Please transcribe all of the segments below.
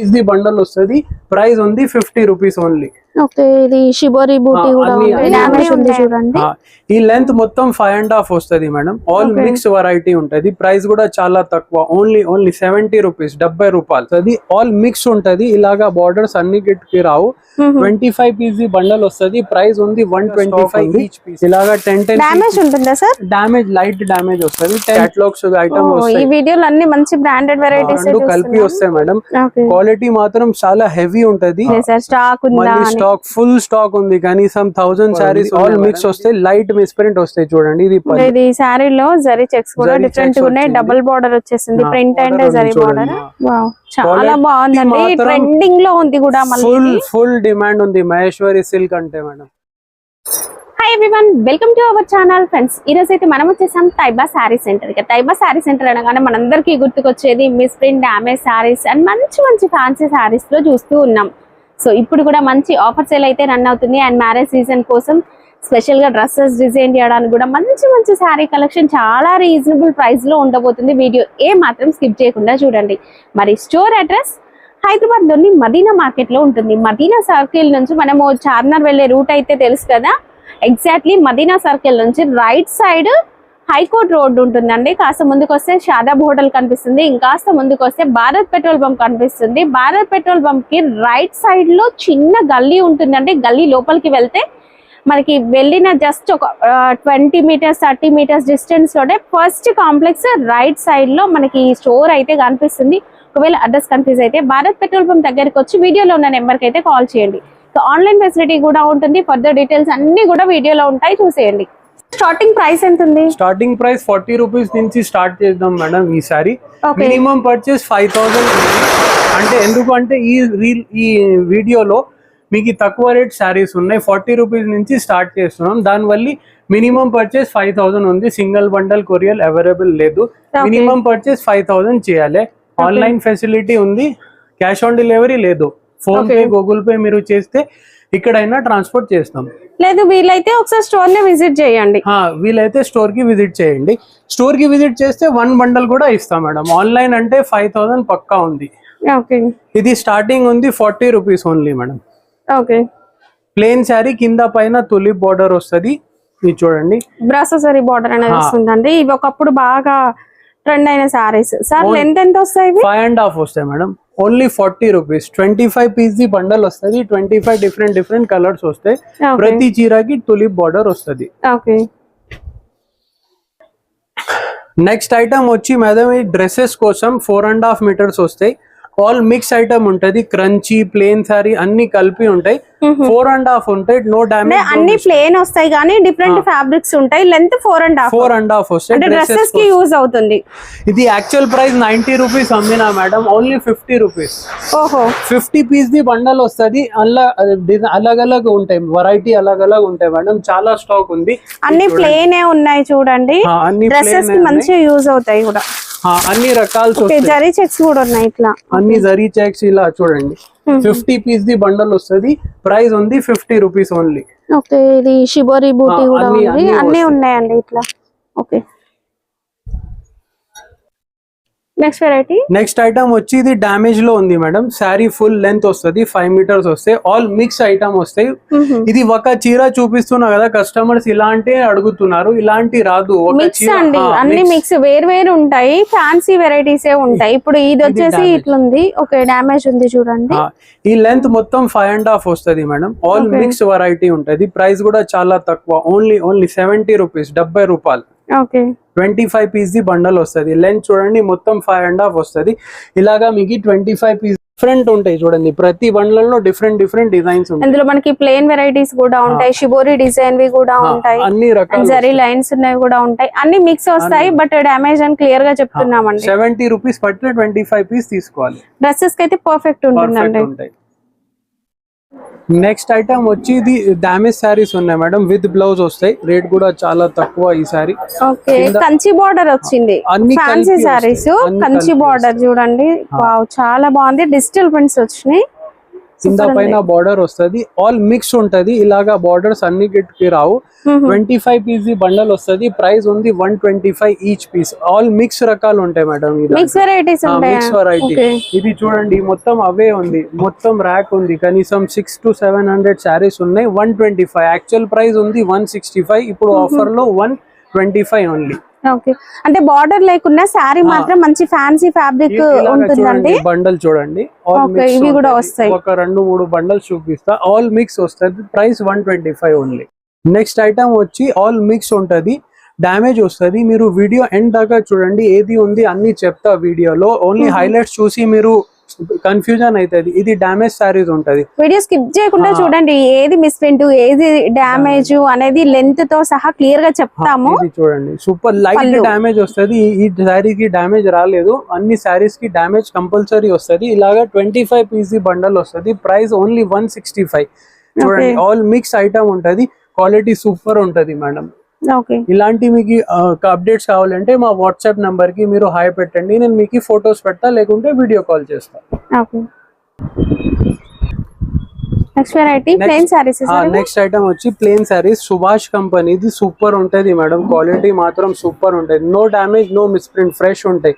ఇది బండల్ వస్తది ప్రైస్ ఉంది 50 రూపీస్ ఓన్లీ. ఓకే ఇది షిబోరి బూటీ కూడా ఉంది డామేజ్ ఉంది చూడండి. ఈ లెంత్ మొత్తం 5.5 వస్తది మేడం. ఆల్ మిక్స్ వెరైటీ ఉంటది. ప్రైస్ కూడా చాలా తక్కువ ఓన్లీ 70 రూపీస్ 70 రూపాయలు. అది ఆల్ మిక్స్ ఉంటది. ఇలాగా బార్డర్స్ అన్ని కి రావు. 25 పీస్ బండల్ వస్తది. ప్రైస్ ఉంది 125 ఈచ్ పీస్. ఇలాగా 10 డామేజ్ ఉంటుందా సార్? డామేజ్ లైట్ డామేజ్ వస్తది. కేటలాగ్స్ ఐటమ్ వస్తాయి. ఈ వీడియోలో అన్ని మంచి బ్రాండెడ్ వెరైటీస్ కలిపి వస్తాయి మేడం. క్వాలిటీ మాత్రం చాలా హెవీ ఉంటది. స్టాక్ ఉందా? స్టాక్ ఫుల్ స్టాక్ ఉంది. కనీసం 1000 సారీస్ ఆల్ మిక్స్ వస్తాయి. లైట్ మిస్ప్రింట్ వస్తాయి చూడండి. ఇది సారీలో జరీ చెక్స్ కూడా డిఫరెంట్ గా ఉన్నాయి. డబుల్ బార్డర్ వచ్చేసింది. Print and zari border. Wow చాలా బాగుందండి. ట్రెండింగ్ లో ఉంది కూడా. ఫుల్ డిమాండ్ ఉంది మహేశ్వరి సిల్క్ అంటే madam. Hi everyone, welcome to our channel friends. ఈ రోజు అయితే మనం వచ్చేసాం తైబా శారీ సెంటర్. తైబా శారీ సెంటర్ అనగానే మనందరికీ గుర్తుకొచ్చేది మిస్ప్రింట్ డామేజ్ శారీస్ అండ్ మంచి మంచి ఫ్యాన్సీ శారీస్ లో చూస్తూ ఉన్నాం. సో ఇప్పుడు కూడా మంచి ఆఫర్ సేల్ అయితే రన్ అవుతుంది. అండ్ మ్యారేజ్ సీజన్ కోసం స్పెషల్ గా డ్రెస్సెస్ డిజైన్ చేయడానికి కూడా మంచి మంచి శారీ కలెక్షన్ చాలా రీజనబుల్ ప్రైస్ లో ఉండబోతుంది. వీడియో ఏ మాత్రం స్కిప్ చేయకుండా చూడండి. మరి స్టోర్ అడ్రస్ హైదరాబాద్ లోని మదీనా మార్కెట్ లో ఉంటుంది. మదీనా సర్కిల్ నుంచి మనము చార్మినార్ వెళ్లే రూట్ అయితే తెలుసు కదా. ఎగ్జాక్ట్లీ మదీనా సర్కిల్ నుంచి రైట్ సైడ్ హైకోర్ట్ రోడ్ ఉంటుందండి. కాస్త ముందుకు వస్తే షాదాబ్ హోటల్ కనిపిస్తుంది. ఇంకాస్త ముందుకు వస్తే భారత్ పెట్రోల్ బంక్ కనిపిస్తుంది. భారత్ పెట్రోల్ బంక్ కి రైట్ సైడ్ లో చిన్న గల్లీ ఉంటుందండి. గల్లీ లోపలికి వెళ్తే మనకి వెళ్ళిన జస్ట్ ఒక 20 మీటర్స్ 30 మీటర్స్ డిస్టెన్స్ లోనే ఫస్ట్ కాంప్లెక్స్ రైట్ సైడ్ లో మనకి స్టోర్ అయితే కనిపిస్తుంది. ఒకవేళ అడ్రస్ కన్ఫ్యూజ్ అయితే భారత్ పెట్రోల్ పంప్ దగ్గరికి వచ్చి వీడియోలో ఉన్న నెంబర్కి అయితే కాల్ చేయండి. సో ఆన్లైన్ ఫెసిలిటీ కూడా ఉంటుంది. ఫర్దర్ డీటెయిల్స్ అన్ని కూడా వీడియోలో ఉంటాయి, చూసేయండి. స్టార్టింగ్ ప్రైస్ ఎంత ఉంది? స్టార్టింగ్ ప్రైస్ 40 రూపీస్ నుంచి స్టార్ట్ చేద్దాం మేడం. ఈ సారీ మినిమం పర్చేస్ 5000 అంటే ఎందుకంటే ఈ వీడియోలో మీకు తక్కువ రేట్ శారీస్ ఉన్నాయి. 40 రూపీస్ నుంచి స్టార్ట్ చేస్తున్నాం. దానివల్ల మినిమం పర్చేస్ 5000 ఉంది. సింగిల్ బండల్ కొరియర్ అవైలబుల్ లేదు. మినిమం పర్చేస్ 5000 చేయాలి. ఆన్లైన్ ఫెసిలిటీ ఉంది. క్యాష్ ఆన్ డెలివరీ లేదు. ఫోన్ పే గూగుల్ పే మీరు చేస్తే ఇక్కడైనా ట్రాన్స్పోర్ట్ చేస్తాం. లేదు వీలైతే ఒకసారి స్టోర్ ని విజిట్ చేయండి. వీలైతే స్టోర్ కి విజిట్ చేయండి. స్టోర్ కి విజిట్ చేస్తే 1 బండల్ కూడా ఇస్తాం మేడం. ఆన్లైన్ అంటే 5000 పక్కా ఉంది. ఇది స్టార్టింగ్ ఉంది 40 rupees only madam. Plain sari కింద పైన తులిప్ బార్డర్ వస్తుంది. ఇది చూడండి బ్రాసరీ బార్డర్ అనేది వస్తుందండి. ఇవి ఒకప్పుడు బాగా ట్రెండ్ అయిన సారీస్. సార్ లెంత్ ఎంత వస్తాయి? 5.5 వస్తాయి madam. Only 40 rupees. 25 piece the bundle వస్తుంది. 25 డిఫరెంట్ కలర్స్ వస్తాయి. ప్రతి చీరకి తులిప్ బార్డర్ వస్తుంది. నెక్స్ట్ ఐటమ్ వచ్చి మేడం ఈ డ్రెస్సెస్ కోసం 4.5 మీటర్స్ వస్తాయి. ఆల్ మిక్స్ ఐటమ్ ఉంటది. క్రంచీ ప్లేన్ సారీ అన్ని కలిపి ఉంటాయి. 4.5 ఉంటాయి. No damage. అన్ని ప్లేన్ వస్తాయి కానీ డిఫరెంట్ ఫ్యాబ్రిక్స్ ఉంటాయి. లెంత్ 4.5 వస్తాయి. డ్రెస్సెస్ కి యూజ్ అవుతుంది. ఇది యాక్చువల్ ప్రైస్ 90 రూపీస్ అమ్మినా మేడం. Only 50 rupees. ఓహో 50 పీస్ ది బండల్ వస్తుంది. అలగ్ ఉంటాయి. వెరైటీ అలగ్ ఉంటాయి మేడం. చాలా స్టాక్ ఉంది. అన్ని ప్లేనే ఉన్నాయి చూడండి. డ్రెస్సెస్ కి మంచిగా యూజ్ అవుతాయి కూడా. అన్ని రకాలు జరీ చెక్స్ కూడా ఉన్నాయి. ఇట్లా అన్ని జరీ చెక్స్ ఇలా చూడండి. 50 పీస్ ది బండల్ వస్తుంది. ప్రైస్ ఉంది 50 రూపీస్ ఓన్లీ. ఓకే ఇది షిబోరి బూటీ కూడా ఉంది. అన్ని ఉన్నాయండి ఇట్లా. Okay next variety. Next item వచ్చి ఇది డామేజ్ లో ఉంది మేడం. శారీ ఫుల్ లెంత్ వస్తుంది. 5 మీటర్స్ వస్తాయి. ఆల్ మిక్స్ ఐటమ్ వస్తాయి. ఇది ఒక చీర చూపిస్తున్నా కదా కస్టమర్స్ ఇలాంటి అడుగుతున్నారు. ఇలాంటి రాదు. మిక్స్ అండి. అన్ని మిక్స్ వేరు ఉంటాయి. ఫ్యాన్సీ వెరైటీస్ ఉంటాయి. ఇప్పుడు ఇది వచ్చేసి ఇట్లుంది. ఓకే డామేజ్ ఉంది చూడండి. ఈ లెంత్ మొత్తం 5.5 వస్తుంది మేడం. ఆల్ మిక్స్ వెరైటీ ఉంటది. ప్రైస్ కూడా చాలా తక్కువ. ఓన్లీ 70 రూపీస్ 70 రూపాయలు. 25 పీస్ ది బండల్ వస్తుంది. లెంత్ చూడండి మొత్తం 5.5 వస్తుంది. ఇలాగా మీకు 25 పీస్ డిఫరెంట్ ఉంటాయి చూడండి. ప్రతి బండల్ లో డిఫరెంట్ డిజైన్స్ ఉంటాయి. ఇందులో మనకి ప్లేన్ వెరైటీస్ కూడా ఉంటాయి. షిబోరి డిజైన్ వి కూడా ఉంటాయి. అన్ని రకాల జరీ లైన్స్ ఉన్నాయి కూడా ఉంటాయి. అన్ని మిక్స్ వస్తాయి. బట్ డామేజ్ అని క్లియర్ గా చెప్తున్నామండి. 70 రూపీస్ పట్టిన 25 పీస్ తీసుకోవాలి. డ్రెస్సెస్ కి అయితే పర్ఫెక్ట్ ఉంటుందండి. నెక్స్ట్ ఐటమ్ వచ్చి ఇది డామేజ్ సారీస్ ఉన్నాయి మేడం. విత్ బ్లౌజ్ వస్తాయి. రేట్ కూడా చాలా తక్కువ. ఈ సారీ కంచి బార్డర్ వచ్చింది. ఫ్యాన్సీ సారీస్ కంచి బార్డర్ చూడండి. వావ్ చాలా బాగుంది. డిజిటల్ ప్రింట్స్ వచ్చినాయి. కింద పైన బార్డర్ వస్తది ఆల్ మిక్స్ ఉంటది ఇలాగా బార్డర్స్ అన్నిటికి రావు 25 పీస్ బండల్ వస్తది ప్రైస్ ఉంది 125 ఈచ్ పీస్ ఆల్ మిక్స్ రకాలు ఉంటాయి మేడం మిక్స్ వెరైటీస్ ఉంటాయి మిక్స్ వెరైటీ ఇది చూడండి మొత్తం అవే ఉంది మొత్తం ర్యాక్ ఉంది కనీసం 600 to 700 సారీస్ ఉన్నాయి 125 యాక్చువల్ ప్రైస్ ఉంది 165 ఇప్పుడు ఆఫర్ లో 125 ఓన్లీ ఓకే అంటే బార్డర్ లేకుండా సారీ మాత్రం మంచి ఫ్యాన్సీ ఫ్యాబ్రిక్ ఉంటుందండి బండల్ చూడండి ఇవి కూడా వస్తాయి ఒక 2-3 బండల్స్ చూపిస్తా ఆల్ మిక్స్ వస్తుంది ప్రైస్ 125 ఓన్లీ నెక్స్ట్ ఐటమ్ వచ్చి ఆల్ మిక్స్ ఉంటది డ్యామేజ్ వస్తుంది మీరు వీడియో ఎండ్ దాకా చూడండి ఏది ఉంది అన్ని చెప్తా వీడియోలో ఓన్లీ హైలైట్స్ చూసి మీరు కన్ఫ్యూజన్ అవుతుంది ఇది డ్యామేజ్ సారీస్ ఉంటది వీడియో స్కిప్ చేయకుండా చూడండి ఏది మిస్ప్రింట్ ఏది డ్యామేజ్ అనేది లెంత్ తో సహా క్లియర్ గా చెప్తాము ఇది చూడండి సూపర్ లైట్ డ్యామేజ్ వస్తది ఈ సారీకి డ్యామేజ్ రాలేదు అన్ని సారీస్ కి డ్యామేజ్ కంపల్సరీ వస్తది ఇలాగా 25 పీసీ బండల్ వస్తది ప్రైస్ ఓన్లీ 165 చూడండి ఆల్ మిక్స్ ఐటమ్ ఉంటది క్వాలిటీ సూపర్ ఉంటది మేడం ఇలాంటి మీకు అప్డేట్స్ కావాలంటే మా వాట్సాప్ నంబర్ కి మీరు హాయ్ పెట్టండి నేను మీకు ఫొటోస్ పెడతా లేకుంటే వీడియో కాల్ చేస్తా నెక్స్ట్ ఐటమ్ వచ్చి ప్లేన్ సారీస్ సుభాష్ కంపెనీది సూపర్ ఉంటది మేడం క్వాలిటీ మాత్రం సూపర్ ఉంటది no damage no misprint fresh ఉంటాయి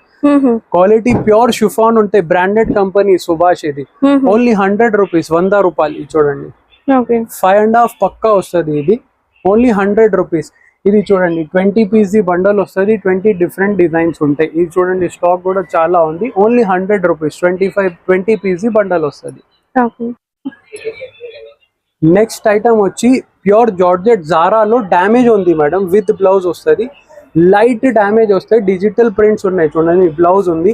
క్వాలిటీ ప్యూర్ షిఫాన్ ఉంటాయి బ్రాండెడ్ కంపెనీ సుభాష్ ఇది ఓన్లీ 100 రూపీస్ 100 రూపాయలు చూడండి 5.5 పక్కా వస్తుంది ఇది ఓన్లీ 100 రూపీస్ ఇది చూడండి 20 పీసీ బండల్ వస్తుంది 20 డిఫరెంట్ డిజైన్స్ ఉంటాయి ఇది చూడండి స్టాక్ కూడా చాలా ఉంది ఓన్లీ 100 రూపీస్ 20 పీసీ బండల్ వస్తుంది నెక్స్ట్ ఐటమ్ వచ్చి ప్యూర్ జార్జెట్ జారాలో డ్యామేజ్ ఉంది మేడం విత్ బ్లౌజ్ వస్తుంది లైట్ డ్యామేజ్ వస్తాయి డిజిటల్ ప్రింట్స్ ఉన్నాయి చూడండి బ్లౌజ్ ఉంది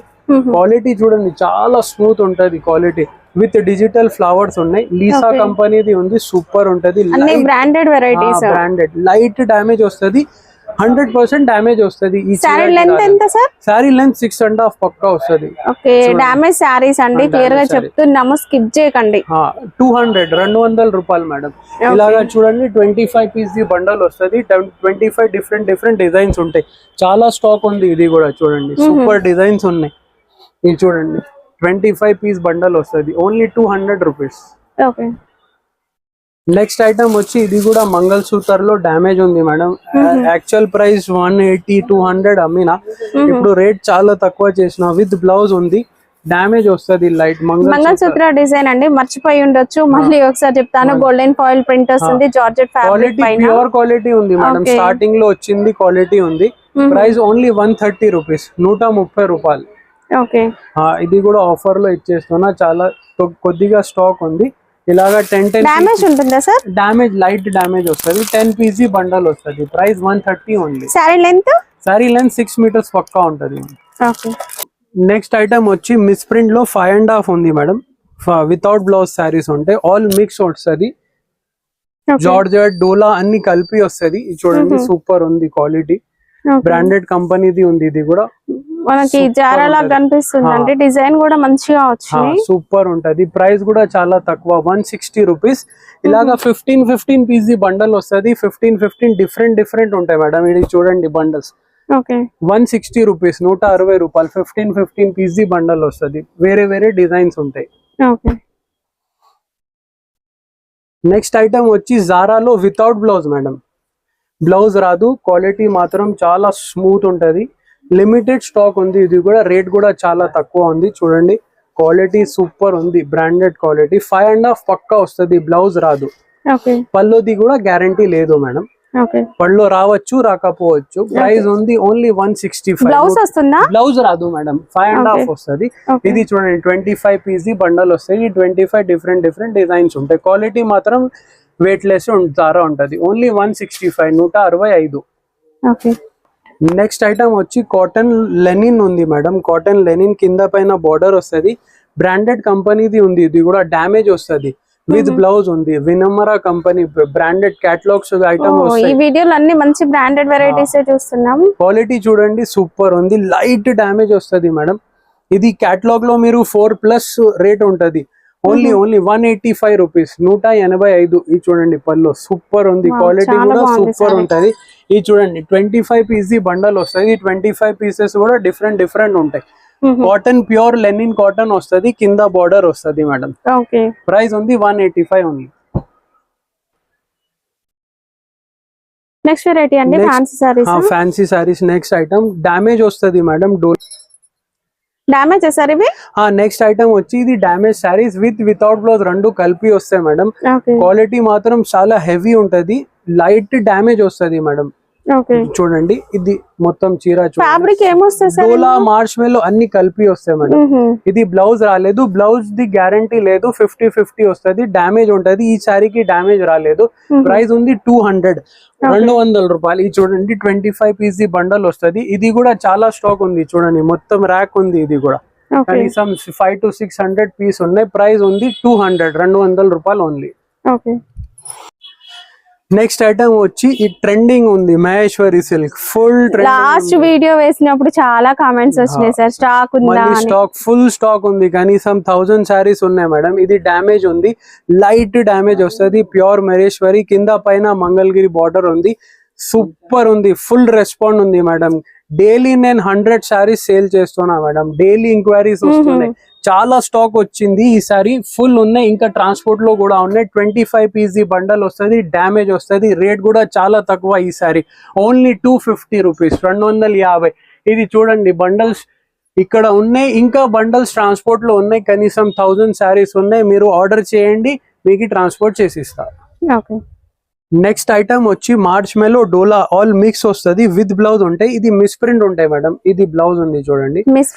క్వాలిటీ చూడండి చాలా స్మూత్ ఉంటది క్వాలిటీ విత్ డిజిటల్ ఫ్లవర్స్ ఉన్నాయి లీసా కంపెనీది ఉంది సూపర్ ఉంటది branded varieties branded light damage వస్తుంది 100% డ్యామేజ్ వస్తుంది ఈ సారీ లెంత్ ఎంత సార్ సారీ లెంత్ 6.5 పక్కా వస్తుంది ఓకే డ్యామేజ్ సారీస్ అండి క్లియర్ గా చెప్తున్నాము స్కిప్ చేయకండి 200 రూపాయలు మేడం ఇలాగా చూడండి 25 పీస్ బండల్ వస్తుంది 25 డిఫరెంట్ డిజైన్స్ ఉంటాయి చాలా స్టాక్ ఉంది ఇది కూడా చూడండి సూపర్ డిజైన్స్ ఉన్నాయి ఇది చూడండి 25 పీస్ బండల్ వస్తుంది ఓన్లీ 200 రూపీస్ నెక్స్ట్ ఐటమ్ వచ్చి ఇది కూడా మంగళ సూత్ర లో డ్యామేజ్ ఉంది మేడం యాక్చువల్ ప్రైస్ 180 200 అమ్మినా ఇప్పుడు రేట్ చాలా తక్కువ చేసిన విత్ బ్లౌజ్ ఉంది డ్యామేజ్ వస్తుంది లైట్ మంగళ సూత్ర డిజైన్ అండి మర్చిపోయి ఉండొచ్చు మళ్ళీ ఒకసారి చెప్తాను గోల్డెన్ ఫాయిల్ ప్రింట్ వస్తుంది జార్జెట్ ఫ్యాబ్రిక్ పైన ప్యూర్ క్వాలిటీ ఉంది మేడం స్టార్టింగ్ లో వచ్చింది క్వాలిటీ ఉంది ప్రైస్ ఓన్లీ 130 రూపీస్ 130 రూపాయలు ఇది కూడా ఆఫర్ లో ఇచ్చేస్తున్నా చాలా కొద్దిగా స్టాక్ ఉంది ఇలాగా 10 డ్యామేజ్ ఉంటుందా సార్ డ్యామేజ్ లైట్ డ్యామేజ్ వస్తుంది 10 పీసీ బండల్ వస్తుంది price 130 only sari length 6 metres పక్కా ఉంటది నెక్స్ట్ ఐటమ్ వచ్చి మిస్ ప్రింట్ లో 5.5 ఉంది మేడం వితౌట్ బ్లౌజ్ సారీస్ ఉంటాయి ఆల్ మిక్స్ వస్తుంది జార్జెట్ డోలా అన్ని కలిపి వస్తుంది చూడండి సూపర్ ఉంది క్వాలిటీ బ్రాండెడ్ కంపెనీది ఉంది ఇది కూడా మనకి జారాలా కనిపిస్తుంది అంటే డిజైన్ కూడా మంచిగా వచ్చింది సూపర్ ఉంటది ప్రైస్ కూడా చాలా తక్కువ 160 రూపీస్ ఇలాగా 15 పీసీ బండల్ వస్తుంది 15 డిఫరెంట్ ఉంటాయి మేడం ఇది చూడండి బండల్స్ 160 రూపీస్ 160 రూపాయలు 15 పీసీ బండల్ వస్తుంది వేరే డిజైన్స్ ఉంటాయి నెక్స్ట్ ఐటమ్ వచ్చి జారాలో వితౌట్ బ్లౌజ్ మేడం బ్లౌజ్ రాదు క్వాలిటీ మాత్రం చాలా స్మూత్ ఉంటది లిమిటెడ్ స్టాక్ ఉంది ఇది కూడా రేట్ కూడా చాలా తక్కువ ఉంది చూడండి క్వాలిటీ సూపర్ ఉంది బ్రాండెడ్ క్వాలిటీ 5.5 పక్కా వస్తుంది బ్లౌజ్ రాదు పళ్ళుది కూడా గ్యారంటీ లేదు మేడం పళ్ళు రావచ్చు రాకపోవచ్చు ప్రైస్ ఉంది ఓన్లీ 165 బ్లౌజ్ రాదు మేడం 5.5 వస్తుంది ఇది చూడండి 25 పీసీ బండల్ వస్తాయి 25 డిఫరెంట్ డిజైన్స్ ఉంటాయి క్వాలిటీ మాత్రం వెయిట్ లెస్ జారా ఉంటది ఓన్లీ 165 నెక్స్ట్ ఐటమ్ వచ్చి కాటన్ లెనిన్ ఉంది మేడం కాటన్ లెనిన్ కింద పైన బార్డర్ వస్తుంది బ్రాండెడ్ కంపెనీది ఉంది ఇది కూడా డ్యామేజ్ వస్తుంది విత్ బ్లౌజ్ ఉంది వినమరా కంపెనీ బ్రాండెడ్ క్యాటలాగ్స్ ఐటమ్ ఈ వీడియోలో అన్ని మంచి బ్రాండెడ్ వెరైటీస్ చూస్తున్నాం క్వాలిటీ చూడండి సూపర్ ఉంది లైట్ డ్యామేజ్ వస్తుంది మేడం ఇది క్యాటలాగ్ లో మీరు 4+ రేట్ ఉంటది ఓన్లీ 185 రూపీస్ 185 ఇది చూడండి పళ్ళు సూపర్ ఉంది క్వాలిటీ కూడా సూపర్ ఉంటది ఇది చూడండి 25 పీసీ బండల్ వస్తుంది 25 పీసెస్ కూడా డిఫరెంట్ ఉంటాయి కాటన్ ప్యూర్ లెనిన్ కాటన్ వస్తుంది, కింద బార్డర్ వస్తుంది మేడం. ఓకే, ప్రైస్ ఉంది 185 ఓన్లీ. నెక్స్ట్ వెరైటీ అండి fancy saris. Fancy saris next item damage వస్తుంది మేడం. డామేజ్ సార్ ఇవి. నెక్స్ట్ ఐటమ్ వచ్చి ఇది డామేజ్ సారీస్ వితౌట్ బ్లౌజ్ రెండు కలిపి వస్తాయి మేడం. క్వాలిటీ మాత్రం చాలా హెవీ ఉంటది, లైట్ డామేజ్ వస్తుంది మేడం. చూడండి ఇది మొత్తం చీర ఫ్యాబ్రిక్ ఏమొస్తుంది, డోలా మార్చ్ మేలో అన్ని కలిపి వస్తాయి మేడం. ఇది బ్లౌజ్ రాలేదు, బ్లౌజ్ ది గ్యారంటీ లేదు, 50-50 వస్తుంది, డామేజ్ ఉంటది. ఈ సారీకి డామేజ్ రాలేదు. ప్రైస్ ఉంది 200 రూపాయలు. ఇది చూడండి 25 పీస్ ది బండల్ వస్తుంది. ఇది కూడా చాలా స్టాక్ ఉంది, చూడండి మొత్తం ర్యాక్ ఉంది. ఇది కూడా కనీసం 500 to 600 పీస్ ఉన్నాయి. ప్రైస్ ఉంది 200 రూపాయలు ఓన్లీ. నెక్స్ట్ ఐటమ్ వచ్చి ఈ ట్రెండింగ్ ఉంది Maheshwari silk. Full last video వేసినప్పుడు చాలా కామెంట్స్ వచ్చినాయి సార్, స్టాక్ ఉందా? స్టాక్ ఫుల్ స్టాక్ ఉంది, కనీసం 1000 సారీస్ ఉన్నాయి మేడం. ఇది డామేజ్ ఉంది, లైట్ డామేజ్ వస్తుంది, ప్యూర్ మహేశ్వరి, కింద పైన మంగళగిరి బార్డర్ ఉంది. సూపర్ ఉంది, ఫుల్ రెస్పాండ్ ఉంది మేడం. డైలీ నేను 100 సారీస్ సేల్ చేస్తున్నా మేడం. డైలీ ఎంక్వైరీస్ వస్తున్నాయి, చాలా స్టాక్ వచ్చింది ఈసారి, ఫుల్ ఉన్నాయి. ఇంకా ట్రాన్స్పోర్ట్ లో కూడా ఉన్నాయి. 25 పీస్ బండల్ వస్తుంది, డామేజ్ వస్తుంది. రేట్ కూడా చాలా తక్కువ ఈసారి, ఓన్లీ 250 రూపీస్, 250. ఇది చూడండి బండల్స్ ఇక్కడ ఉన్నాయి, ఇంకా బండల్స్ ట్రాన్స్పోర్ట్ లో ఉన్నాయి. కనీసం 1000 సారీస్ ఉన్నాయి. మీరు ఆర్డర్ చేయండి, మీకు ట్రాన్స్పోర్ట్ చేసి ఇస్తారు. నెక్స్ట్ ఐటమ్ వచ్చి మార్చ్ మేలో డోలా ఆల్ మిక్స్ వస్తుంది, విత్ బ్లౌజ్ ఉంటాయి. ఇది మిస్ ప్రింట్ ఉంటాయి మేడం. ఇది బ్లౌజ్ ఉంది చూడండి, మిస్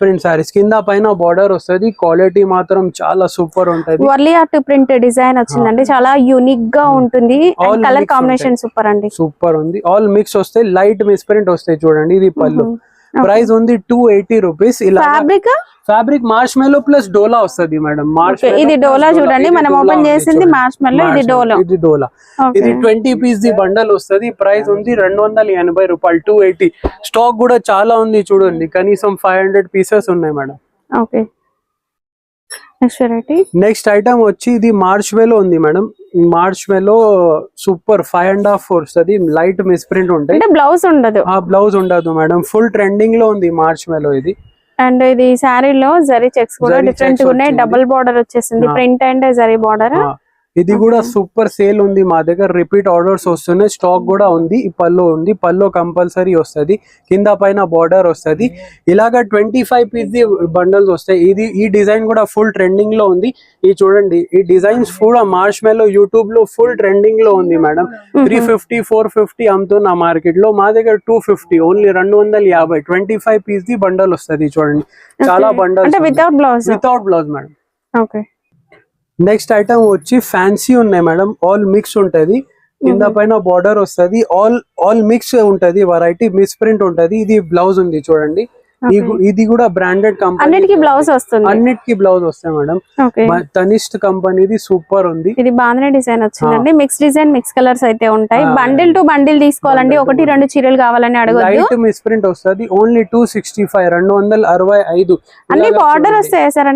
ప్రింట్ సారీస్, కింద పైన బార్డర్ వస్తుంది. క్వాలిటీ మాత్రం చాలా సూపర్ ఉంటుంది. వర్లీ ఆర్ట్ ప్రింట్ డిజైన్ వచ్చిందండి, చాలా యూనిక్ గా ఉంటుంది. కలర్ కాంబినేషన్ సూపర్ అండి, సూపర్ ఉంది. ఆల్ మిక్స్ వస్తాయి, లైట్ మిస్ ప్రింట్ వస్తాయి. చూడండి ఇది పళ్ళు. ప్రైస్ ఉంది 280 రూపీస్. ఇలా ఫ్యాబ్రిక్ మార్చ్ మేలో ప్లస్ డోలా వస్తుంది మేడం. ఇది డోలా చూడండి, మనం ఓపెన్ చేసింది మార్చ్ మేలో, ఇది డోలా. ఇది 20 పీస్ ది బండల్ వస్తుంది. ప్రైస్ ఉంది 280 రూపాయలు, 280. స్టాక్ కూడా చాలా ఉంది చూడండి, కనీసం 500 పీసెస్ ఉన్నాయి మేడం. ఓకే, నెక్స్ట్ ఐటమ్ వచ్చి ఇది మార్చ్ మేలో ఉంది మేడం. మార్చ్ మేలో సూపర్ 5.5 వస్తుంది, లైట్ మిస్ ప్రింట్ ఉంటాయి. బ్లౌజ్ ఉండదు, బ్లౌజ్ ఉండదు మేడం. ఫుల్ ట్రెండింగ్ లో ఉంది మార్చ్ మేలో ఇది. అండ్ ఇది శారీలో జరీ చెక్స్ కూడా డిఫరెంట్ ఉన్నాయి, డబుల్ బార్డర్ వచ్చేసింది, ప్రింట్ అండ్ జరీ బార్డర్. ఇది కూడా సూపర్ సేల్ ఉంది మా దగ్గర, రిపీట్ ఆర్డర్స్ వస్తున్నాయి. స్టాక్ కూడా ఉంది. ఈ పల్లో ఉంది, పల్లో కంపల్సరీ వస్తుంది, కింద పైన బార్డర్ వస్తుంది. ఇలాగా 25 పీస్ బండల్స్ వస్తాయి. ఇది ఈ డిజైన్ కూడా ఫుల్ ట్రెండింగ్ లో ఉంది. ఇది చూడండి, ఈ డిజైన్స్ కూడా మార్చ్ మేలో యూట్యూబ్ లో ఫుల్ ట్రెండింగ్ లో ఉంది మేడం. 350, 450 అమ్ముతున్నా మార్కెట్ లో, మా దగ్గర 250 ఓన్లీ, 250. 25 పీస్ ది బండల్ వస్తుంది చూడండి, చాలా bundle without blouse madam. Okay, next item వచ్చి ఫ్యాన్సీ ఉన్నాయి మేడం. ఆల్ మిక్స్ ఉంటది, కింద పైన బార్డర్ వస్తుంది, ఆల్ మిక్స్ ఉంటది, వెరైటీ మిస్ ప్రింట్ ఉంటది. ఇది బ్లౌజ్ ఉంది చూడండి. ఇది కూడా బ్రాండెడ్ కంపెనీ, అన్నిటికీ బ్లౌజ్ వస్తుంది, అన్నిటికీ బ్లౌజ్ వస్తాయి మేడం. తనిష్క్ కంపెనీది సూపర్ ఉంది. ఇది బాగానే డిజైన్ వచ్చిందండి, మిక్స్ డిజైన్, మిక్స్ కలర్స్ అయితే ఉంటాయి. బండిల్ టు బండిల్ తీసుకోవాలండి, 1-2 చీరలు కావాలని అడగొద్దు. లైట్ మిస్ ప్రింట్ వస్తుంది, ఓన్లీ 265, 265. అన్ని బార్డర్ వస్తాయి సార్,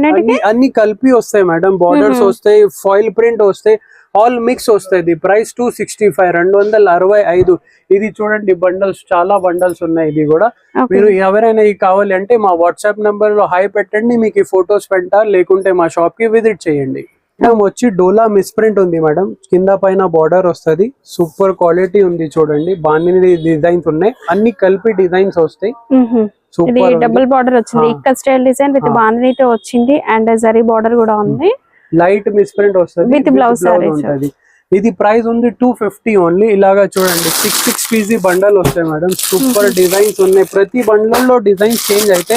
అన్ని కలిపి వస్తాయి మేడం. బార్డర్స్ వస్తాయి, ఫాయిల్ ప్రింట్ వస్తాయి, ఆల్ మిక్స్ వస్తుంది. ప్రైస్ 265, 265. ఇది చూడండి బండల్స్, చాలా బండల్స్ ఉన్నాయి. ఇది కూడా మీరు ఎవరైనా కావాలి అంటే మా వాట్సాప్ నెంబర్ లో హై పెట్టండి, మీకు ఈ ఫొటోస్ పెట్టా, లేకుంటే మా షాప్ కి విజిట్ చేయండి. వచ్చి డోలా మిస్ ప్రింట్ ఉంది మేడం, కింద పైన బార్డర్ వస్తుంది, సూపర్ క్వాలిటీ ఉంది చూడండి. బాందిని డిజైన్స్ ఉన్నాయి, అన్ని కలిపి డిజైన్స్ వస్తాయి. సూపర్ డబుల్ బార్డర్ వచ్చింది, ఇక్కడ స్టైల్ డిజైన్ విత్ బాందినితో వచ్చింది, అండ్ జరీ బార్డర్ కూడా ఉంది. లైట్ మిస్ ప్రింట్ వస్తుంది, విత్ బ్లౌజ్ ఉంటుంది. ఇది ప్రైస్ ఉంది 250 ఓన్లీ. ఇలాగా చూడండి 6 పీస్ బండల్ వస్తాయి మేడం. సూపర్ డిజైన్స్ ఉన్నాయి, ప్రతి బండల్ లో డిజైన్స్ చేంజ్ అయితే.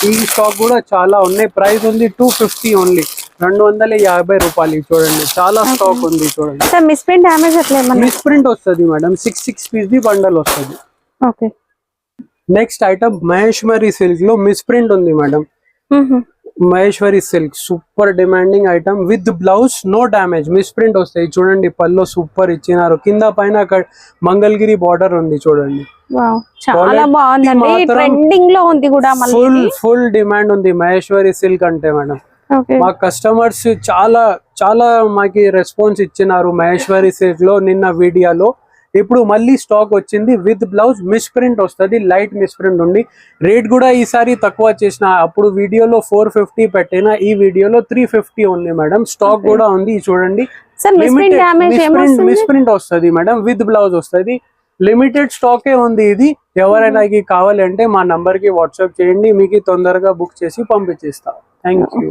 ఈ స్టాక్ కూడా చాలా ఉన్నాయి. ప్రైస్ ఉంది 250 ఓన్లీ, 250 రూపాయలు. చూడండి చాలా స్టాక్ ఉంది చూడండి. మిస్ ప్రింట్ డ్యామేజ్ అట్లా మిస్ ప్రింట్ వస్తుంది మేడం. 6 పీస్ బండల్ వస్తుంది. Okay, next item Maheshwari silk లో మిస్ ప్రింట్ ఉంది madam. Maheshwari silk super demanding item, with blouse, no damage, misprint వస్తాయి చూడండి. పల్లో సూపర్ ఇచ్చినారు, కింద పైన మంగళగిరి బార్డర్ ఉంది చూడండి. చాలా బాగుందండి, ట్రెండింగ్ లో ఉంది కూడా. ఫుల్ డిమాండ్ ఉంది మహేశ్వరి సిల్క్ అంటే మేడం. మా కస్టమర్స్ చాలా మాకి రెస్పాన్స్ ఇచ్చినారు మహేశ్వరి సిల్క్ లో. నిన్న వీడియోలో ఇప్పుడు మళ్ళీ స్టాక్ వచ్చింది విత్ బ్లౌజ్ మిస్ ప్రింట్ వస్తుంది, లైట్ మిస్ ప్రింట్ ఉంది. రేట్ కూడా ఈసారి తక్కువ చేసిన, అప్పుడు వీడియోలో 450 పెట్టిన, ఈ వీడియోలో 350 ఉంది మేడం. స్టాక్ కూడా ఉంది చూడండి. మిస్ ప్రింట్ వస్తుంది మేడం, విత్ బ్లౌజ్ వస్తుంది. లిమిటెడ్ స్టాకే ఉంది ఇది. ఎవరైనా కావాలి అంటే మా నంబర్ కి వాట్సాప్ చేయండి, మీకు తొందరగా బుక్ చేసి పంపించేస్తా. Thank you.